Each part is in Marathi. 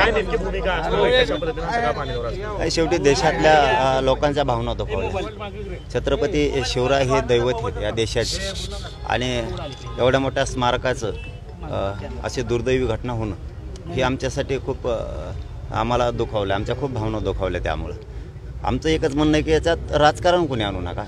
काय नेमकी भूमिका असते, कशा पद्धतीने सगळा पाणीवर असतो? शेवटी देशातल्या लोकांच्या भावना दुखावल्या. छत्रपती शिवराय हे दैवत आहेत या देशाचे आणि एवढ्या मोठ्या स्मारकाचं अशी दुर्दैवी घटना होणं हे आमच्यासाठी खूप आम्हाला दुखावलं. आमच्या खूप भावना दुखावल्या. त्यामुळं आमचं एकच म्हणणं आहे की याच्यात राजकारण कोणी आणू नका.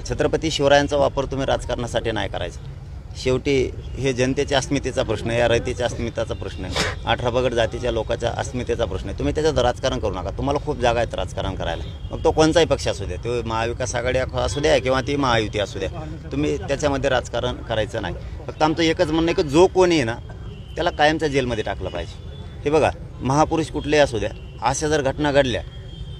छत्रपती शिवरायांचा वापर तुम्ही राजकारणासाठी नाही करायचा. शेवटी हे जनतेच्या अस्मितेचा प्रश्न आहे, या रयतेच्या अस्मितेचा प्रश्न आहे, 18 पगड जातीच्या लोकांच्या अस्मितेचा प्रश्न आहे. तुम्ही त्याच्यात राजकारण करू नका. तुम्हाला खूप जागा आहेत राजकारण करायला. मग तो कोणताही पक्ष असू द्या, तो महाविकास आघाडी असू द्या किंवा ती महायुती असू द्या, तुम्ही त्याच्यामध्ये राजकारण करायचं नाही. फक्त आमचं एकच म्हणणं आहे की जो कोणी आहे ना त्याला कायमच्या जेलमध्ये टाकलं पाहिजे. हे बघा, महापुरुष कुठलेही असू द्या, अशा जर घटना घडल्या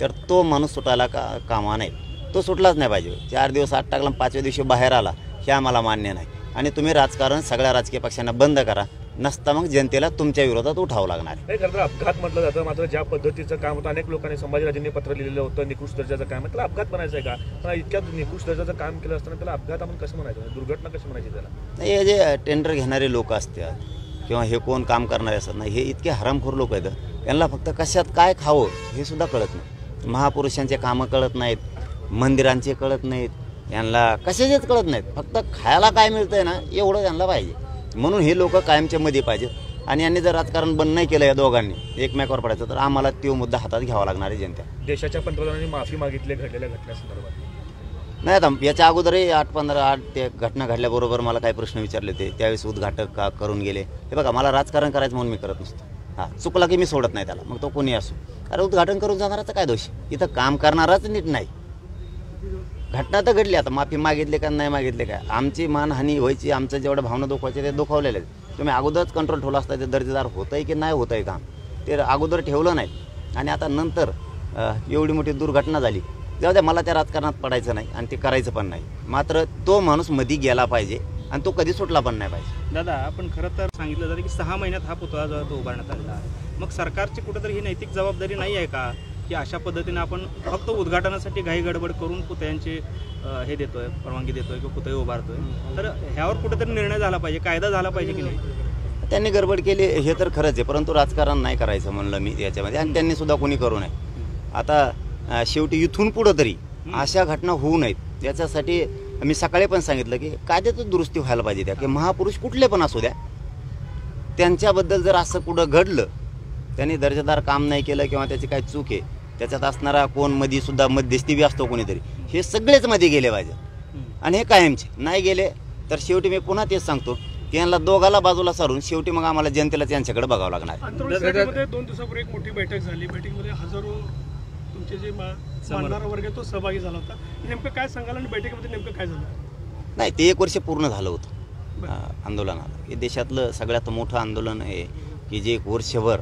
तर तो माणूस सुटायला कामा नाही. तो सुटलाच नाही पाहिजे. 4 दिवस आत टाकला, 5व्या दिवशी बाहेर आला, हे आम्हाला मान्य नाही. आणि तुम्ही राजकारण सगळ्या राजकीय पक्षांना बंद करा, नसता मग जनतेला तुमच्या विरोधात उठावं लागणार. हे खरं तर अपघात म्हटलं जातं, मात्र ज्या पद्धतीचं काम होतं, अनेक लोकांनी संभाजीराजेंनी पत्र लिहिलेलं होतं, निकृष्ट दर्जाचं काम आहे, त्याला अपघात म्हणायचं आहे का? पण इतक्या निकृष्ट दर्जाचं काम केलं असताना त्याला अपघात आपण कसं म्हणायचं, दुर्घटना कशी म्हणायची त्याला? नाही, हे जे टेंडर घेणारे लोक असतात किंवा हे कोण काम करणारे असतात ना, हे इतके हरामखोर लोक आहेत, यांना फक्त कशात काय खावं हे सुद्धा कळत नाही. महापुरुषांचे कामं कळत नाहीत, मंदिरांचे कळत नाहीत, यांना कशाचेच कळत नाहीत. फक्त खायला काय मिळतंय ना एवढं त्यांना पाहिजे. म्हणून हे लोक कायमच्या मध्ये पाहिजेत. आणि यांनी जर राजकारण बंद नाही केलं या दोघांनी एकमेकावर पडायचं तर आम्हाला तो मुद्दा हातात घ्यावा लागणार आहे जनता. देशाच्या पंतप्रधानांनी माफी मागितली घडलेल्या घटनेसंदर्भात. नाही, आता याच्या अगोदरही 8 ते घटना घडल्याबरोबर मला काही प्रश्न विचारले होते, त्यावेळेस उद्घाटक का करून गेले. हे बघा, मला राजकारण करायचं म्हणून मी करत नसतो. हां, चुकला की मी सोडत नाही त्याला, मग तो कोणी असो. अरे उद्घाटन करून जाणाराचा काय दोष? इथं काम करणाराच नीट नाही. घटना तर घडली, आता माफी मागितली का नाही मागितले काय, आमची मानहानी व्हायची, आमचं जेवढं भावना दुखवायचे ते दुखवलेले आहेत. तुम्ही अगोदरच कंट्रोल ठेवला असता ते दर्जेदार होतं आहे की नाही होतं आहे काम, ते अगोदर ठेवलं नाही. आणि आता नंतर एवढी मोठी दुर्घटना झाली, जाऊ द्या, मला त्या राजकारणात पडायचं नाही आणि ते करायचं पण नाही. मात्र तो माणूस मध्ये गेला पाहिजे आणि तो कधी सुटला पण नाही पाहिजे. दादा, आपण खरं तर सांगितलं जातं की 6 महिन्यात हा पुतळा जो तो उभारण्यात आलेला आहे. मग सरकारची कुठेतरी ही नैतिक जबाबदारी नाही आहे का की अशा पद्धतीने आपण फक्त उद्घाटनासाठी घाई गडबड करून पुतळ्यांचे हे देतोय, परवानगी देतोय किंवा पुतळे उभारतोय? तर ह्यावर कुठेतरी निर्णय झाला पाहिजे, कायदा झाला पाहिजे की नाही? त्यांनी गडबड केली हे तर खरंच आहे, परंतु राजकारण नाही करायचं म्हणलं मी याच्यामध्ये, आणि त्यांनी सुद्धा कोणी करू नये. आता शेवटी इथून पुढं तरी अशा घटना होऊ नयेत याच्यासाठी मी सकाळी पण सांगितलं की कायद्यातच दुरुस्ती व्हायला पाहिजे. त्या की महापुरुष कुठले पण असू द्या, त्यांच्याबद्दल जर असं कुठं घडलं, त्यांनी दर्जेदार काम नाही केलं किंवा त्याची काही चूक आहे, त्याच्यात असणारा कोण मध्ये सुद्धा मध्यस्थी बी असतो कोणीतरी, हे सगळेच मध्ये गेले पाहिजे. आणि हे कायमचे नाही गेले तर शेवटी मी पुन्हा तेच सांगतो की यांना दोघाला बाजूला सारून शेवटी मग आम्हाला जनतेला त्यांच्याकडे बघावं लागणार. 2 दिवसापूर्वी एक मोठी बैठक झाली, बैठकीमध्ये हजारो तुमचे जे मांडणारा वर्ग तो सहभागी झाला होता. नेमकं काय सांगाल आणि बैठकीमध्ये नेमकं काय झालं? नाही, ते 1 वर्ष पूर्ण झालं होतं आंदोलनाला. हे देशातलं सगळ्यात मोठं आंदोलन आहे की जे 1 वर्षभर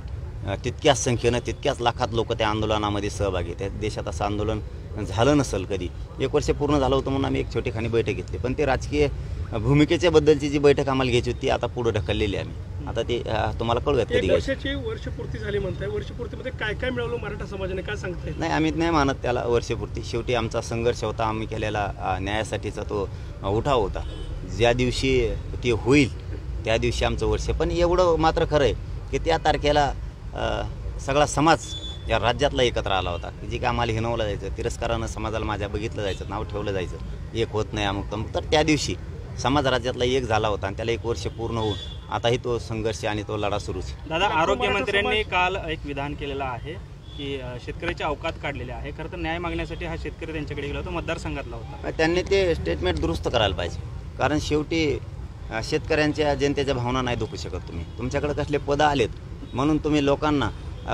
तितक्याच संख्येनं तितक्याच लाखात लोक त्या आंदोलनामध्ये सहभागी. त्या देशात असं आंदोलन झालं नसेल कधी. 1 वर्ष पूर्ण झालं होतं म्हणून आम्ही एक छोटीखानी बैठक घेतली. पण ते राजकीय भूमिकेच्या बद्दलची जी बैठक आम्हाला घ्यायची होती ती आता पुढे ढकललेली आहे आम्ही. आता ते तुम्हाला कळूयात कधी. वर्षाची वर्षपूर्ती झाली म्हणताय, वर्षपूर्तीमध्ये काय काय मिळवलं मराठा समाजाने, काय सांगताय? नाही, आम्ही नाही मानत त्याला वर्षपूर्ती. शेवटी आमचा संघर्ष होता, आम्ही केलेला न्यायासाठीचा तो उठाव होता. ज्या दिवशी ते होईल त्या दिवशी आमचं वर्ष. पण एवढं मात्र खरं आहे की त्या तारखेला सगळा समाज या राज्यातला एकत्र आला होता. जे काय आम्हाला हिनवलं जायचं, तिरस्कारानं समाजाला माझ्या बघितलं जायचं, नाव ठेवलं जायचं, एक होत नाही अमुक तमुक, तर त्या दिवशी समाज राज्यातला एक झाला होता आणि त्याला 1 वर्ष पूर्ण होऊन आताही तो संघर्ष आणि तो लढा सुरूच. दादा, आरोग्यमंत्र्यांनी काल एक विधान केलेलं आहे की शेतकऱ्याचे अवकात काढलेले आहे. खरं तर न्याय मागण्यासाठी हा शेतकरी त्यांच्याकडे गेला होता, मतदारसंघातला होता. त्यांनी ते स्टेटमेंट दुरुस्त करायला पाहिजे. कारण शेवटी शेतकऱ्यांच्या जनतेच्या भावना नाही दुखू शकत तुम्ही. तुमच्याकडे कसले पद आलेत म्हणून तुम्ही लोकांना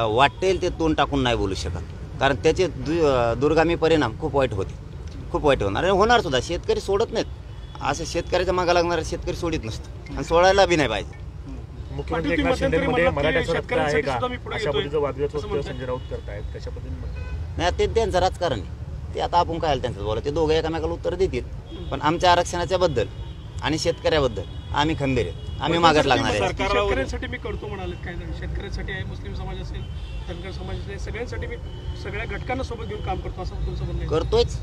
वाटेल ते तोंड टाकून नाही बोलू शकत. कारण त्याचे दुर्गामी परिणाम खूप वाईट होते, खूप वाईट होणार आणि होणार सुद्धा. शेतकरी सोडत नाहीत. असं शेतकऱ्याच्या मागा लागणारा शेतकरी सोडित नसतो आणि सोडायला बी नाही पाहिजे. मुख्यमंत्री एकनाथ शिंदेमध्ये मराठ्याचं रक्त आहे का अशा पद्धतीचं वादविवाद संजय राऊत करतायत, कशा पद्धतीने? नाही, ते त्यांचं राजकारण आहे. ते आता आपण काय त्यांचं बोला, ते दोघं एकामेकाला उत्तर देतील. पण आमच्या आरक्षणाच्या बद्दल आणि शेतकऱ्याबद्दल आम्ही खंबीर आहेत, आम्ही मागत लागणार आहे. शेतकऱ्यांसाठी मी करतो म्हणाले, काय शेतकऱ्यांसाठी आहे, मुस्लिम समाज असेल, धनगर समाज असेल, सगळ्यांसाठी मी सगळ्या घटकांना सोबत घेऊन काम करतो असं तुमचं म्हणणं आहे? करतोयच.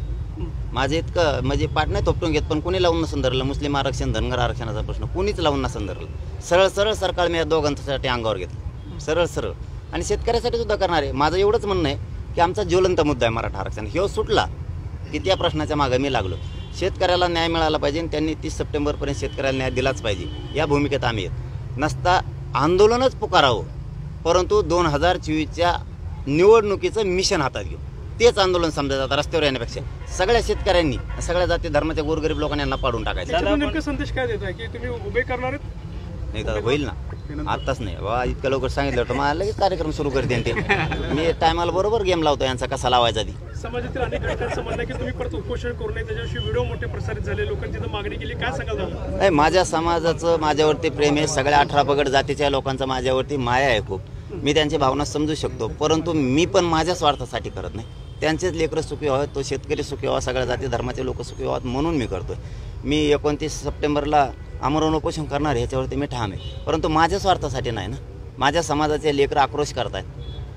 माझे इतकं म्हणजे पाठ नाही थोपटून घेत, पण कोणी लावून नसून धरलं. मुस्लिम आरक्षण, धनगर आरक्षणाचा प्रश्न कोणीच लावून नसून धरलं. सरळ सरळ सरकार मी या दोघांसाठी अंगावर घेतलं, सरळ सरळ. आणि शेतकऱ्यासाठी सुद्धा करणार आहे. माझं एवढंच म्हणणं आहे की आमचा ज्वलंत मुद्दा आहे मराठा आरक्षण. ह्यो सुटला की त्या प्रश्नाच्या मागे मी लागलो. शेतकऱ्याला न्याय मिळाला पाहिजे आणि त्यांनी 30 सप्टेंबरपर्यंत शेतकऱ्याला न्याय दिलाच पाहिजे या भूमिकेत आम्ही आहेत. नसता आंदोलनच पुकारावं, परंतु 2024च्या निवडणुकीचं मिशन हातात घेऊ. तेच आंदोलन समजा जातं रस्त्यावर येण्यापेक्षा. सगळ्या शेतकऱ्यांनी, सगळ्या जाती धर्माच्या गोरगरीब लोकांनी यांना पाडून टाकायचं. त्याच्यातून नेमका संदेश काय देत आहे की तुम्ही उभे करणार आहेत? नाही तर होईल ना, आत्ताच नाही बाबा. इतकं लवकर सांगितलं होतं मला लगेच कार्यक्रम सुरू करते ते. मी टायमाला बरोबर गेम लावतो यांचा कसा लावायचा ती. समाजातील अनेक घटकांचं म्हणणं आहे की तुम्ही परत उपोषण करू नये, त्याच्याविषयी व्हिडिओ मोठे प्रसारित झाले, लोकांची तिथं मागणी केली, काय सांगाल दादा? नाही, माझ्या समाजाचं माझ्यावरती प्रेम आहे. सगळ्या 18 पगड जातीच्या लोकांचा माझ्यावरती माया आहे खूप. मी त्यांची भावना समजू शकतो, परंतु मी पण माझ्या स्वार्थासाठी करत नाही. त्यांचेच लेकरं सुखी व्हावेत, तो शेतकरी सुखी व्हावा, सगळ्या जाती धर्माचे लोक सुखी व्हावेत म्हणून मी करतोय. मी 29 सप्टेंबरला आमरण उपोषण करणार ह्याच्यावरती मी ठाम आहे, परंतु माझ्या स्वार्थासाठी नाही ना. माझ्या समाजाचे लेकरं आक्रोश करतायत,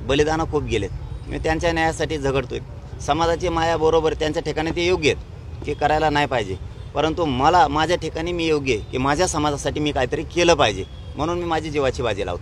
बलिदानं खूप गेलेत. मी त्यांच्या न्यायासाठी झगडतोय. समाजाची माया बरोबर त्यांच्या ठिकाणी ते योग्य आहेत की करायला नाही पाहिजे, परंतु मला माझ्या ठिकाणी मी योग्य आहे की माझ्या समाजासाठी मी काहीतरी केलं पाहिजे, म्हणून मी माझी जीवाची बाजी लावतो.